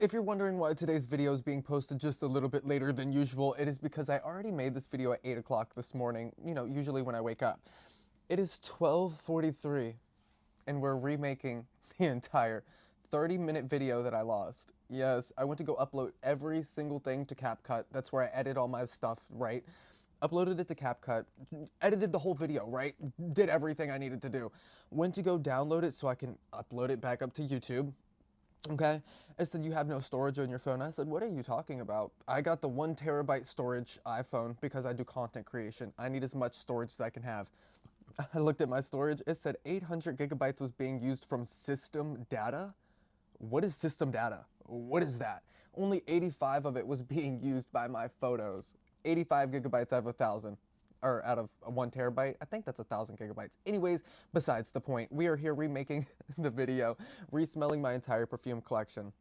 If you're wondering why today's video is being posted just a little bit later than usual, it is because I already made this video at 8 o'clock this morning, usually when I wake up. It is 12:43, and we're remaking the entire 30-minute video that I lost. Yes, I went to go upload every single thing to CapCut. That's where I edit all my stuff, right? Uploaded it to CapCut, edited the whole video, right? Did everything I needed to do. Went to go download it so I can upload it back up to YouTube. Okay, it said you have no storage on your phone. I said, what are you talking about? I got the 1 terabyte storage iPhone because I do content creation. I need as much storage as I can have. I looked at my storage. It said 800 gigabytes was being used from system data. What is system data? What is that? Only 85 of it was being used by my photos. 85 gigabytes out of 1,000. Or out of 1 terabyte. I think that's 1,000 gigabytes. Anyways, besides the point, we are here remaking the video, resmelling my entire perfume collection.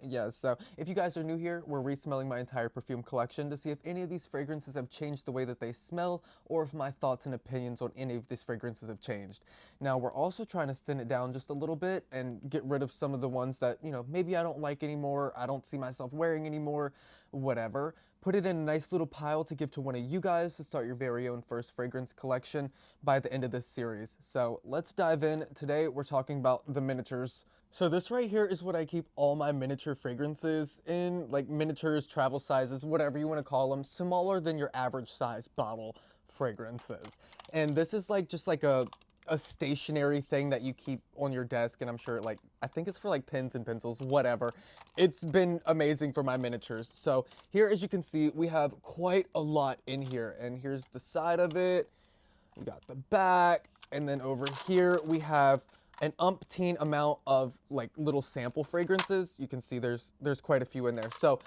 Yeah, so if you guys are new here, we're resmelling my entire perfume collection to see if any of these fragrances have changed the way that they smell, or if my thoughts and opinions on any of these fragrances have changed. Now, we're also trying to thin it down just a little bit and get rid of some of the ones that, maybe I don't like anymore, I don't see myself wearing anymore, whatever. Put it in a nice little pile to give to one of you guys to start your very own first fragrance collection by the end of this series. So let's dive in. Today, we're talking about the miniatures. So this right here is what I keep all my miniature fragrances in, like miniatures, travel sizes, whatever you want to call them, smaller than your average size bottle fragrances. And this is like just like a stationary thing that you keep on your desk, and I'm sure I think it's for like pens and pencils, whatever. It's been amazing for my miniatures. So here, as you can see, we have quite a lot in here, and here's the side of it. We got the back, and then over here we have an umpteen amount of like little sample fragrances. You can see there's quite a few in there. So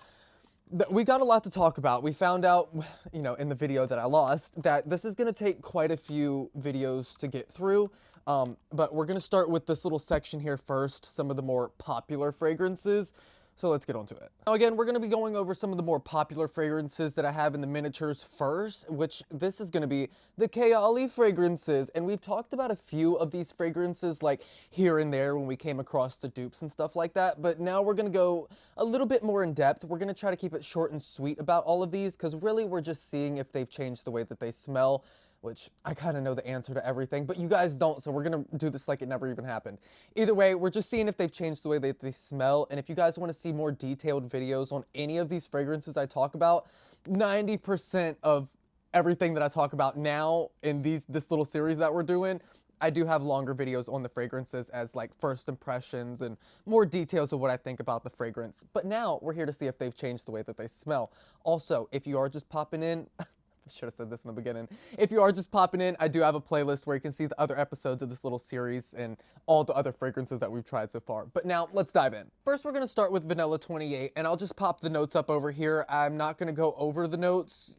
we got a lot to talk about. We found out, in the video that I lost, that this is going to take quite a few videos to get through. But we're going to start with this little section here first, some of the more popular fragrances. So let's get on to it. Now again, we're going to be going over some of the more popular fragrances that I have in the miniatures first, which this is going to be the Kayali fragrances. And we've talked about a few of these fragrances like here and there when we came across the dupes and stuff like that. But now we're going to go a little bit more in depth. We're going to try to keep it short and sweet about all of these because really we're just seeing if they've changed the way that they smell, which I kind of know the answer to everything, but you guys don't, so we're going to do this like it never even happened. Either way, we're just seeing if they've changed the way that they smell, and if you guys want to see more detailed videos on any of these fragrances I talk about, 90% of everything that I talk about now in this little series that we're doing, I do have longer videos on the fragrances as like first impressions and more details of what I think about the fragrance. But now we're here to see if they've changed the way that they smell. Also, if you are just popping in, I should have said this in the beginning. If you are just popping in, I do have a playlist where you can see the other episodes of this little series and all the other fragrances that we've tried so far. But now, let's dive in. First, we're going to start with Vanilla 28, and I'll just pop the notes up over here. I'm not going to go over the notes,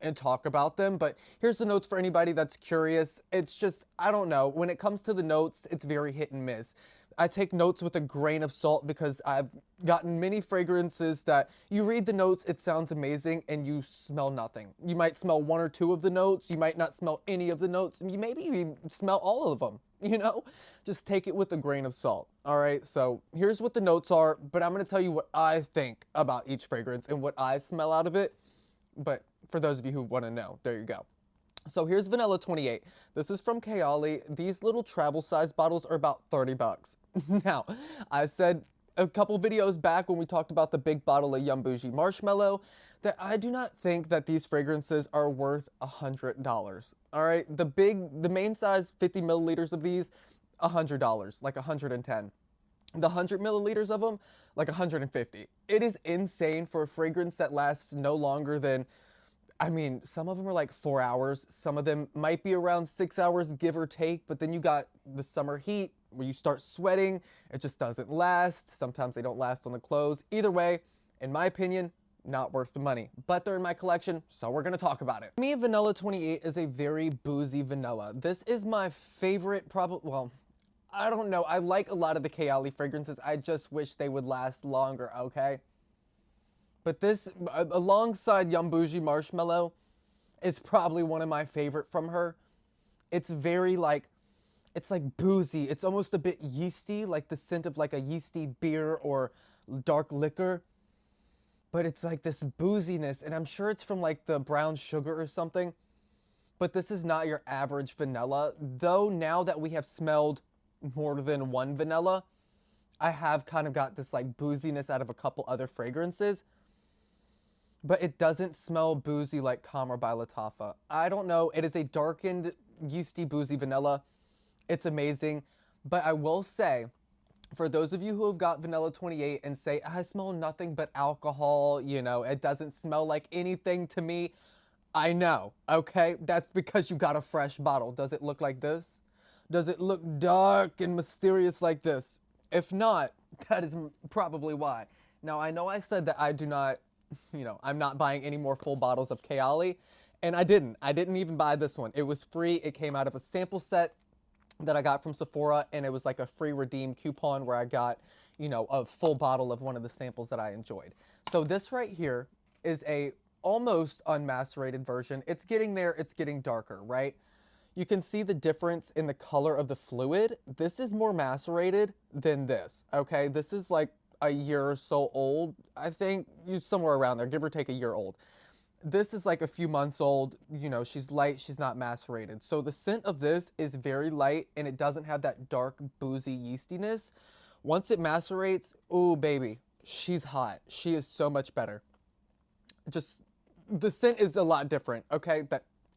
and talk about them, but here's the notes for anybody that's curious. It's just, I don't know, when it comes to the notes, it's very hit and miss. I take notes with a grain of salt because I've gotten many fragrances that you read the notes, it sounds amazing, and you smell nothing. You might smell one or two of the notes, you might not smell any of the notes, and you maybe even smell all of them, Just take it with a grain of salt, all right? So here's what the notes are, but I'm gonna tell you what I think about each fragrance and what I smell out of it, but for those of you who wanna know, there you go. So here's Vanilla 28. This is from Kayali. These little travel size bottles are about 30 bucks. Now, I said a couple videos back when we talked about the big bottle of Yum Bougie Marshmallow that I do not think that these fragrances are worth $100. All right, the main size 50 milliliters of these, $100, like 110. The 100 milliliters of them, like 150. It is insane for a fragrance that lasts no longer than, some of them are like 4 hours. Some of them might be around 6 hours, give or take. But then you got the summer heat where you start sweating. It just doesn't last. Sometimes they don't last on the clothes. Either way, in my opinion, not worth the money. But they're in my collection, so we're going to talk about it. To me, Vanilla 28 is a very boozy vanilla. This is my favorite, well, I don't know. I like a lot of the Kayali fragrances. I just wish they would last longer, okay? But this, alongside Yum Bougie Marshmallow, is probably one of my favorite from her. It's very it's like boozy. It's almost a bit yeasty, like the scent of like a yeasty beer or dark liquor, but it's like this booziness, and I'm sure it's from like the brown sugar or something. But this is not your average vanilla. Though now that we have smelled more than one vanilla, I have kind of got this like booziness out of a couple other fragrances, but it doesn't smell boozy like Kamar by Lattafa. I don't know. It is a darkened, yeasty, boozy vanilla. It's amazing. But I will say, for those of you who have got Vanilla 28 and say, I smell nothing but alcohol, you know, it doesn't smell like anything to me. I know, okay? That's because you got a fresh bottle. Does it look like this? Does it look dark and mysterious like this? If not, that is probably why. Now, I know I said that I do not, I'm not buying any more full bottles of Kayali, and I didn't. I didn't even buy this one. It was free. It came out of a sample set that I got from Sephora, and it was like a free redeem coupon where I got, a full bottle of one of the samples that I enjoyed. So this right here is a almost unmacerated version. It's getting there. It's getting darker, right? You can see the difference in the color of the fluid. This is more macerated than this, okay? This is like a year or so old. I think somewhere around there, give or take a year old. This is like a few months old. She's light, she's not macerated. So the scent of this is very light, and it doesn't have that dark, boozy yeastiness. Once it macerates, ooh, baby, she's hot. She is so much better. Just, the scent is a lot different, okay?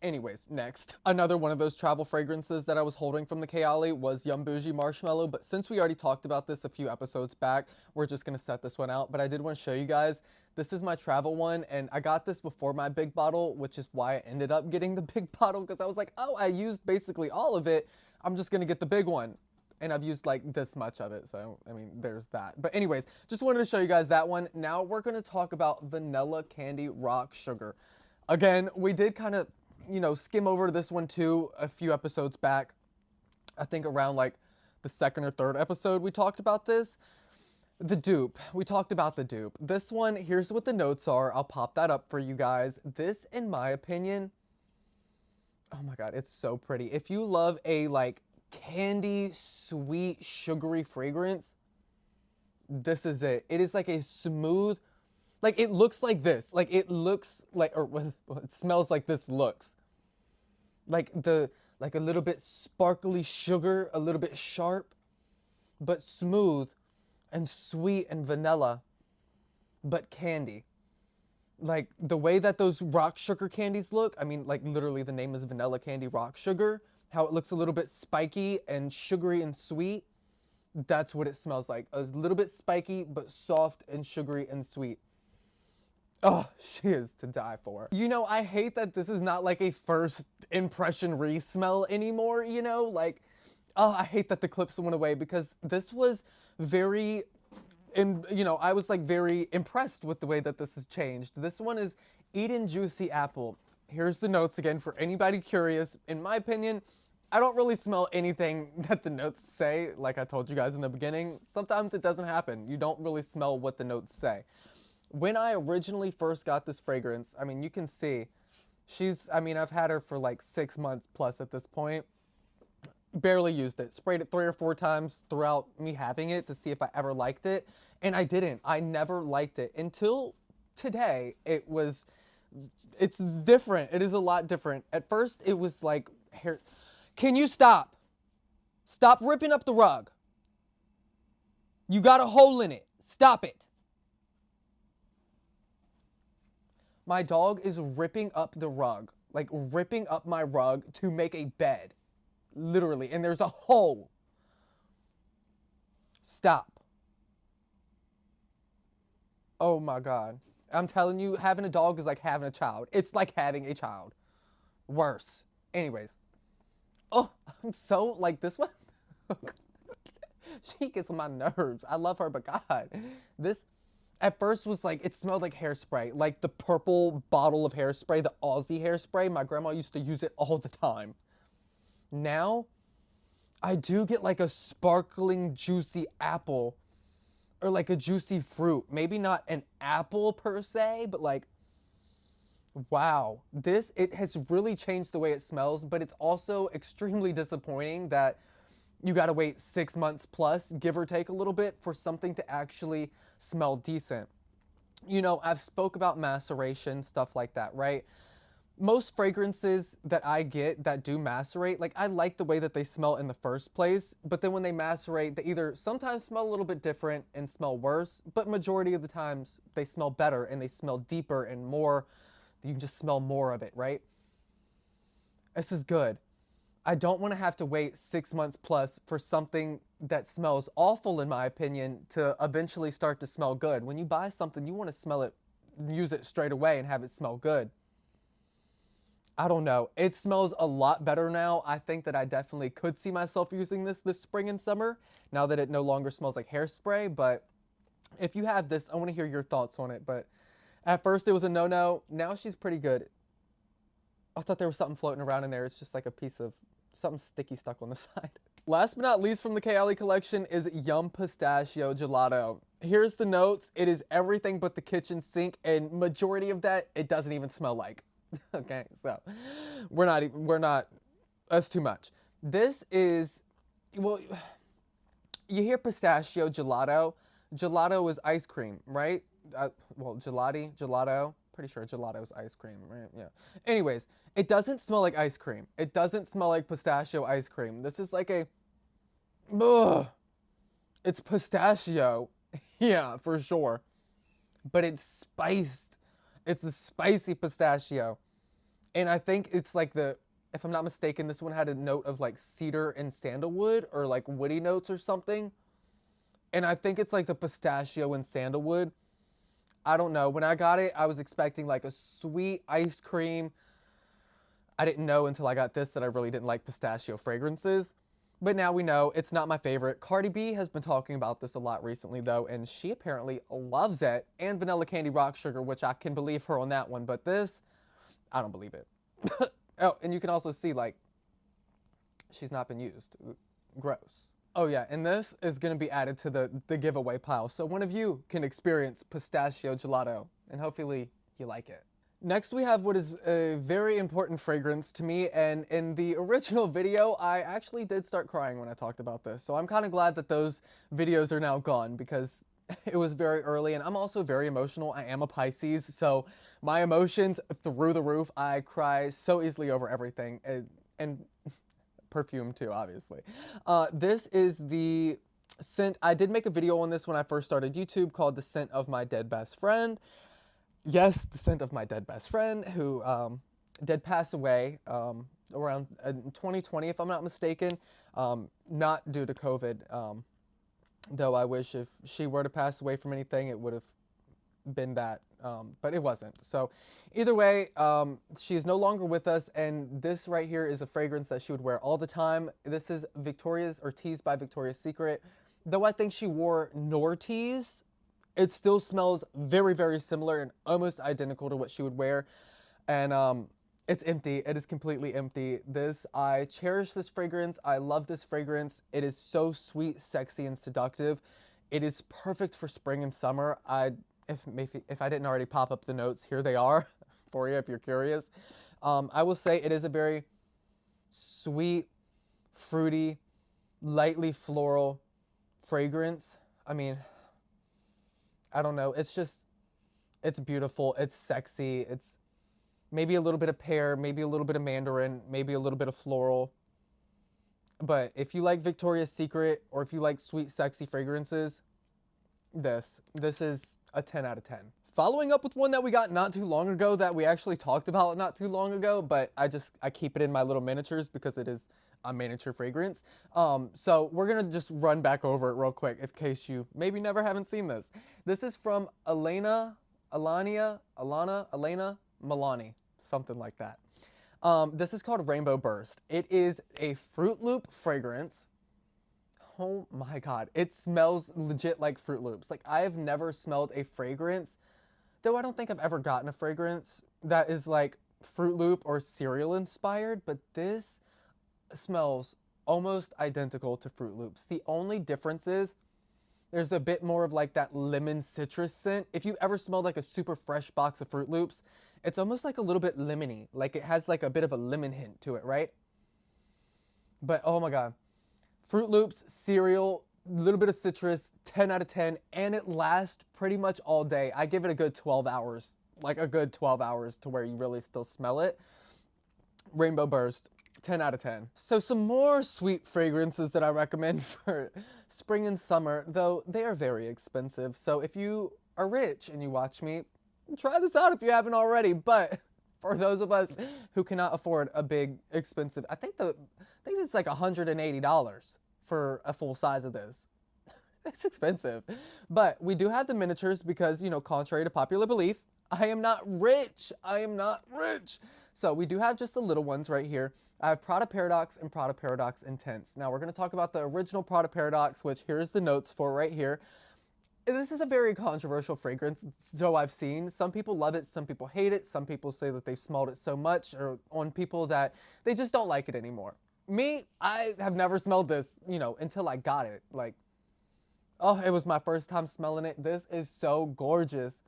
Anyways, next. Another one of those travel fragrances that I was holding from the Kayali was Yum Bougie Marshmallow, but since we already talked about this a few episodes back, we're just gonna set this one out. But I did want to show you guys, this is my travel one, and I got this before my big bottle, which is why I ended up getting the big bottle, because I was like, oh, I used basically all of it, I'm just gonna get the big one. And I've used like this much of it, so I mean, there's that. But anyways, just wanted to show you guys that one. Now we're gonna talk about Vanilla Candy Rock Sugar. Again, we did kind of, skim over this one too a few episodes back. I think around like the second or third episode we talked about this. The dupe. We talked about the dupe. This one, here's what the notes are. I'll pop that up for you guys. This, in my opinion, oh my god, it's so pretty. If you love a like candy, sweet, sugary fragrance, this is it. It is like a smooth, like it looks like this. Like it looks like, or it smells like this looks. Like a little bit sparkly sugar, a little bit sharp, but smooth and sweet and vanilla, but candy. Like the way that those rock sugar candies look, I mean, like literally the name is Vanilla Candy Rock Sugar, how it looks a little bit spiky and sugary and sweet, that's what it smells like. A little bit spiky, but soft and sugary and sweet. Oh, she is to die for. I hate that this is not like a first impression re-smell anymore, like, oh, I hate that the clips went away, because this was very, and I was like very impressed with the way that this has changed. This one is Eden Juicy Apple. Here's the notes again for anybody curious. In my opinion, I don't really smell anything that the notes say, like I told you guys in the beginning. Sometimes it doesn't happen. You don't really smell what the notes say. When I originally first got this fragrance, I mean, you can see, I've had her for like 6 months plus at this point. Barely used it. Sprayed it 3 or 4 times throughout me having it to see if I ever liked it. And I didn't. I never liked it until today. It's different. It is a lot different. At first, it was like, hair. Can you stop? Stop ripping up the rug. You got a hole in it. Stop it. My dog is ripping up the rug, like ripping up my rug to make a bed, literally, and there's a hole. Stop. Oh my god. I'm telling you, having a dog is like having a child. It's like having a child. Worse. Anyways. Oh, I'm so, like, this one. She gets on my nerves. I love her, but god. This at first was like, it smelled like hairspray, like the purple bottle of hairspray, the Aussie hairspray. My grandma used to use it all the time. Now, I do get like a sparkling, juicy apple, or like a juicy fruit. Maybe not an apple per se, but like, wow. It has really changed the way it smells, but it's also extremely disappointing that you gotta wait 6 months plus, give or take a little bit, for something to actually smell decent. You know, I've spoke about maceration, stuff like that, right? Most fragrances that I get that do macerate, like I like the way that they smell in the first place, but then when they macerate, they either sometimes smell a little bit different and smell worse, but majority of the times they smell better and they smell deeper and more. You can just smell more of it, right? This is good. I don't want to have to wait 6 months plus for something that smells awful, in my opinion, to eventually start to smell good. When you buy something, you want to smell it, use it straight away and have it smell good. I don't know. It smells a lot better now. I think that I definitely could see myself using this spring and summer now that it no longer smells like hairspray. But if you have this, I want to hear your thoughts on it. But at first it was a no-no. Now she's pretty good. I thought there was something floating around in there. It's just like a piece of something sticky stuck on the side. Last but not least from the Kayali collection is Yum Pistachio Gelato. Here's the notes. It is everything but the kitchen sink, and majority of that, it doesn't even smell like. Okay, so we're not, that's too much. This is, well, you hear pistachio gelato. Gelato is ice cream, right? Well, gelato. Pretty sure gelato is ice cream, right? Yeah. Anyways, it doesn't smell like ice cream. It doesn't smell like pistachio ice cream. This is like a, ugh, it's pistachio. Yeah, for sure. But it's spiced. It's a spicy pistachio. And I think it's like the, if I'm not mistaken, this one had a note of like cedar and sandalwood or like woody notes or something. And I think it's like the pistachio and sandalwood. I don't know. When I got it, I was expecting like a sweet ice cream. I didn't know until I got this that I really didn't like pistachio fragrances. But now we know it's not my favorite. Cardi B has been talking about this a lot recently though, and she apparently loves it. And Vanilla Candy Rock Sugar, which I can believe her on that one. But this, I don't believe it. Oh, and you can also see like she's not been used. Gross. Oh yeah, and this is going to be added to the giveaway pile. So one of you can experience pistachio gelato, and hopefully you like it. Next we have what is a very important fragrance to me, and in the original video I actually did start crying when I talked about this. So I'm kind of glad that those videos are now gone because it was very early, and I'm also very emotional. I am a Pisces, so my emotions through the roof. I cry so easily over everything, and perfume too, obviously. This is the scent. I did make a video on this when I first started YouTube called The Scent of My Dead Best Friend. Yes, the scent of my dead best friend who did pass away around 2020, if I'm not mistaken, not due to COVID. Though I wish if she were to pass away from anything, it would have been that, but it wasn't. So either way, she is no longer with us, and this right here is a fragrance that she would wear all the time. This is Victoria's, or Tease by Victoria's Secret. Though I think she wore Nortees, it still smells very, very similar and almost identical to what she would wear. And it's empty. It is completely empty. I cherish this fragrance. I love this fragrance. It is so sweet, sexy, and seductive. It is perfect for spring and summer. If I didn't already pop up the notes, here they are for you if you're curious. I will say it is a very sweet, fruity, lightly floral fragrance. I mean, I don't know. It's beautiful. It's sexy. It's maybe a little bit of pear, maybe a little bit of mandarin, maybe a little bit of floral. But if you like Victoria's Secret or if you like sweet, sexy fragrances, this is a 10 out of 10. Following up with one that we got not too long ago that we actually talked about not too long ago, but I keep it in my little miniatures because it is a miniature fragrance. So we're gonna just run back over it real quick in case you maybe never haven't seen this. This is from Elena Milani, something like that. This is called Rainbow Burst. It is a Fruit Loop fragrance. Oh my God, it smells legit like Fruit Loops. Like I have never smelled a fragrance, though I don't think I've ever gotten a fragrance that is like Fruit Loop or cereal inspired, but this smells almost identical to Fruit Loops. The only difference is there's a bit more of like that lemon citrus scent. If you ever smelled like a super fresh box of Fruit Loops, it's almost like a little bit lemony. Like it has like a bit of a lemon hint to it, right? But oh my God. Fruit Loops, cereal, a little bit of citrus, 10 out of 10, and it lasts pretty much all day. I give it a good 12 hours, like a good 12 hours to where you really still smell it. Rainbow Burst, 10 out of 10. So some more sweet fragrances that I recommend for spring and summer, though they are very expensive. So if you are rich and you watch me, try this out if you haven't already. But for those of us who cannot afford a big expensive, I think it's like $180 for a full size of this. It's expensive. But we do have the miniatures because, you know, contrary to popular belief, I am not rich. I am not rich. So we do have just the little ones right here. I have Prada Paradox and Prada Paradox Intense. Now we're going to talk about the original Prada Paradox, which here's the notes for right here. This is a very controversial fragrance, so I've seen. Some people love it, some people hate it, some people say that they smelled it so much, or on people that they just don't like it anymore. Me, I have never smelled this, you know, until I got it. Like, oh, it was my first time smelling it. This is so gorgeous.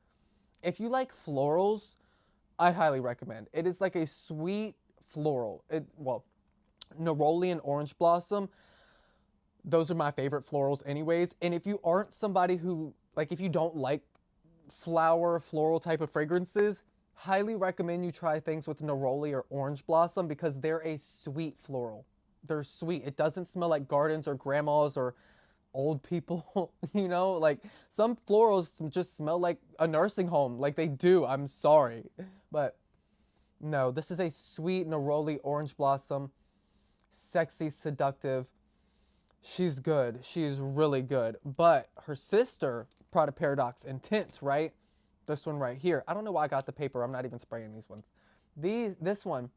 If you like florals, I highly recommend. It is like a sweet floral. Well, neroli and orange blossom. Those are my favorite florals anyways. And if you aren't somebody who, like if you don't like floral type of fragrances, highly recommend you try things with neroli or orange blossom because they're a sweet floral. They're sweet. It doesn't smell like gardens or grandmas or old people, you know? Like some florals just smell like a nursing home. Like they do. I'm sorry. But no, this is a sweet neroli orange blossom. Sexy, seductive. She's good. She's really good. But her sister, Prada Paradox Intense, right? This one right here. I don't know why I got the paper. I'm not even spraying these ones. This one,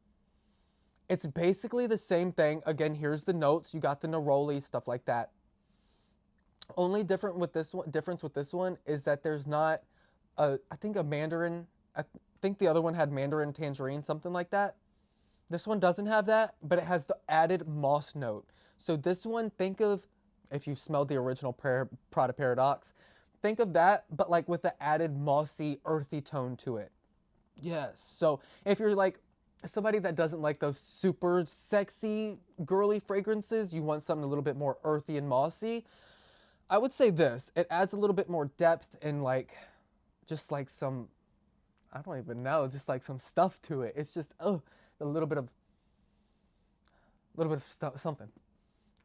it's basically the same thing. Again, here's the notes. You got the neroli, stuff like that. Only difference with this one is that there's not I think a mandarin. I think the other one had mandarin tangerine, something like that. This one doesn't have that, but it has the added moss note. So this one, think of, if you've smelled the original Prada Paradox, think of that, but like with the added mossy, earthy tone to it. Yes. So if you're like somebody that doesn't like those super sexy, girly fragrances, you want something a little bit more earthy and mossy, I would say this. It adds a little bit more depth and like, just like some, I don't even know, just like some stuff to it. It's just, oh, a little bit of stuff, something.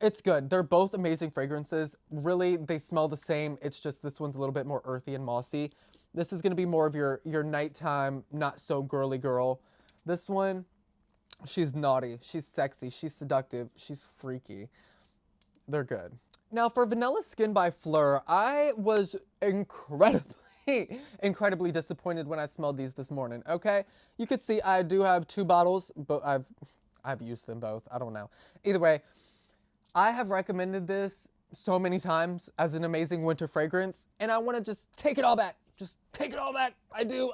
It's good. They're both amazing fragrances. Really, they smell the same. It's just this one's a little bit more earthy and mossy. This is going to be more of your nighttime, not so girly girl. This one, she's naughty. She's sexy. She's seductive. She's freaky. They're good. Now, for Vanilla Skin by Fleur, I was incredibly disappointed when I smelled these this morning, okay? You could see I do have 2 bottles, but I've used them both. I don't know. Either way, I have recommended this so many times as an amazing winter fragrance, and I want to just take it all back. Just take it all back. I do.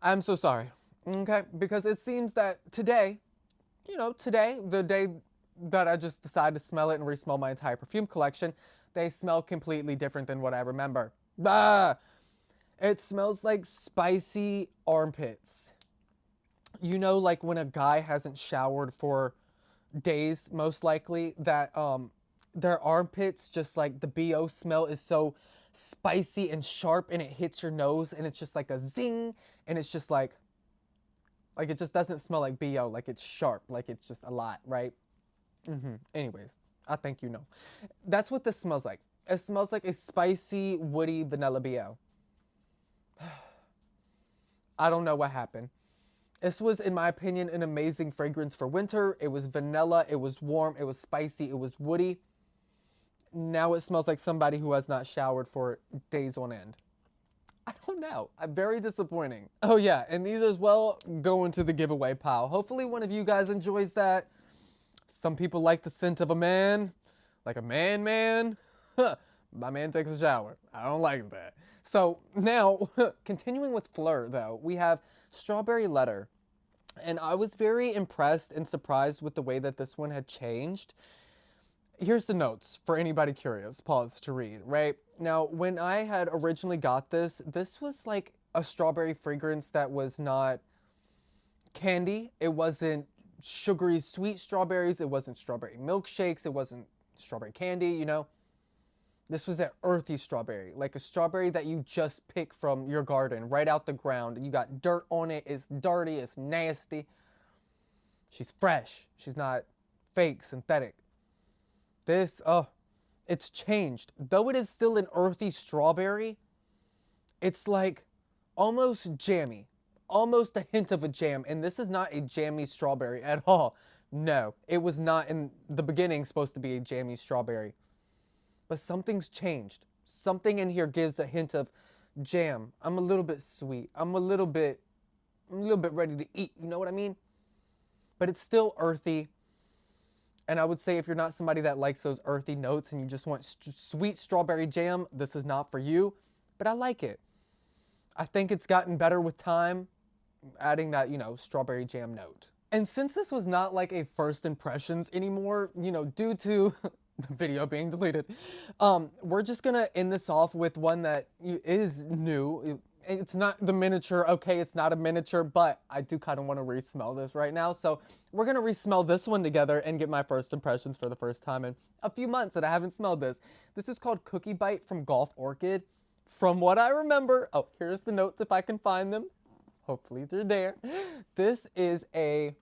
I'm so sorry, okay? Because it seems that today, the day that I just decided to smell it and re-smell my entire perfume collection, they smell completely different than what I remember. Ah! It smells like spicy armpits. You know, like when a guy hasn't showered for days, most likely, that their armpits, just like the BO smell is so spicy and sharp and it hits your nose and it's just like a zing and it's just like it just doesn't smell like BO, like it's sharp, like it's just a lot, right? Anyways, I think you know. That's what this smells like. It smells like a spicy, woody vanilla BO. I don't know what happened. This was, in my opinion, an amazing fragrance for winter. It was vanilla, it was warm, it was spicy, it was woody. Now it smells like somebody who has not showered for days on end. I don't know. Very disappointing. Oh yeah, and these as well go into the giveaway pile. Hopefully one of you guys enjoys that. Some people like the scent of a man. Like a man. My man takes a shower. I don't like that. So now, continuing with Fleur though, we have Strawberry Letter. And I was very impressed and surprised with the way that this one had changed. Here's the notes for anybody curious. Pause to read, right? Now, when I had originally got this was like a strawberry fragrance that was not candy. It wasn't sugary sweet strawberries. It wasn't strawberry milkshakes. It wasn't strawberry candy, you know. This was an earthy strawberry, like a strawberry that you just pick from your garden, right out the ground. You got dirt on it. It's dirty. It's nasty. She's fresh. She's not fake, synthetic. This, oh, it's changed. Though it is still an earthy strawberry, it's like almost jammy, almost a hint of a jam. And this is not a jammy strawberry at all. No, it was not in the beginning supposed to be a jammy strawberry. But something's changed. Something in here gives a hint of jam. I'm a little bit sweet. I'm a little bit ready to eat. You know what I mean? But it's still earthy. And I would say if you're not somebody that likes those earthy notes and you just want sweet strawberry jam, this is not for you. But I like it. I think it's gotten better with time, adding that, you know, strawberry jam note. And since this was not like a first impressions anymore, you know, due to the video being deleted, we're just gonna end this off with one that is new. It's not the miniature, okay, it's not a miniature, but I do kind of want to re-smell this right now. So we're going to re-smell this one together and get my first impressions for the first time in a few months that I haven't smelled this. This is called Cookie Bite from Golf Orchid. From what I remember, oh, here's the notes if I can find them. Hopefully they're there. This is a,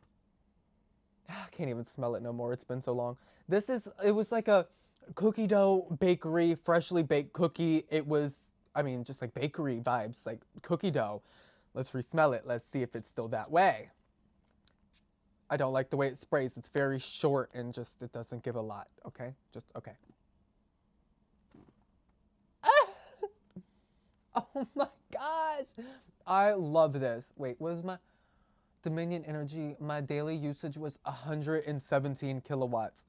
I can't even smell it no more. It's been so long. It was like a cookie dough bakery, freshly baked cookie. It was, I mean, just like bakery vibes, like cookie dough. Let's re-smell it. Let's see if it's still that way. I don't like the way it sprays. It's very short and just, it doesn't give a lot, okay? Just, okay. Ah! Oh my gosh. I love this. Wait, what is my Dominion Energy? My daily usage was 117 kilowatts.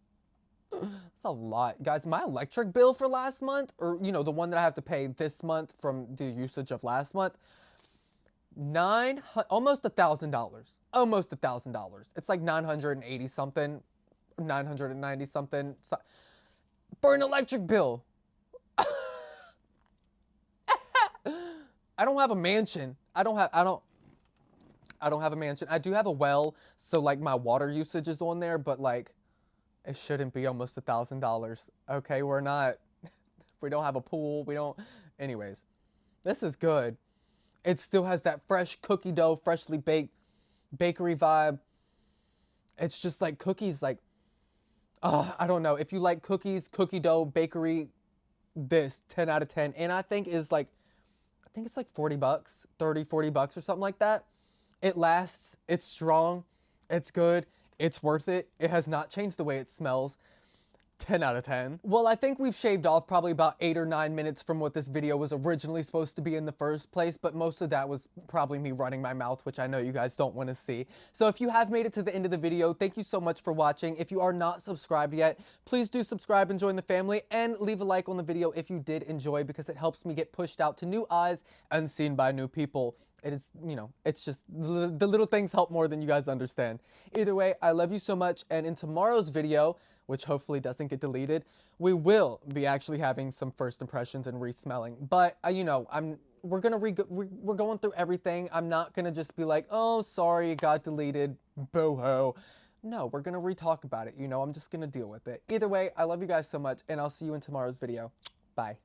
That's a lot. Guys, my electric bill for last month, or, you know, the one that I have to pay this month from the usage of last month, almost $1,000. Almost $1,000. It's like 980 something, 990 something for an electric bill. I don't have a mansion. I don't have a mansion. I do have a well, so like my water usage is on there, but like it shouldn't be almost $1,000. Okay, we don't have a pool. Anyways, this is good. It still has that fresh cookie dough, freshly baked bakery vibe. It's just like cookies, like, I don't know. If you like cookies, cookie dough, bakery, this 10 out of 10. And I think it's like $40, 30, $40 or something like that. It lasts, it's strong, it's good. It's worth it. It has not changed the way it smells. 10 out of 10. Well, I think we've shaved off probably about 8 or 9 minutes from what this video was originally supposed to be in the first place, but most of that was probably me running my mouth, which I know you guys don't want to see. So if you have made it to the end of the video, thank you so much for watching. If you are not subscribed yet, please do subscribe and join the family, and leave a like on the video if you did enjoy, because it helps me get pushed out to new eyes and seen by new people. It is, you know, it's just the little things help more than you guys understand. Either way, I love you so much, and in tomorrow's video, which hopefully doesn't get deleted, we will be actually having some first impressions and re-smelling. But you know, we're going through everything. I'm not gonna just be like, oh, sorry, it got deleted, boo-hoo. No, we're gonna re-talk about it. You know, I'm just gonna deal with it. Either way, I love you guys so much, and I'll see you in tomorrow's video. Bye.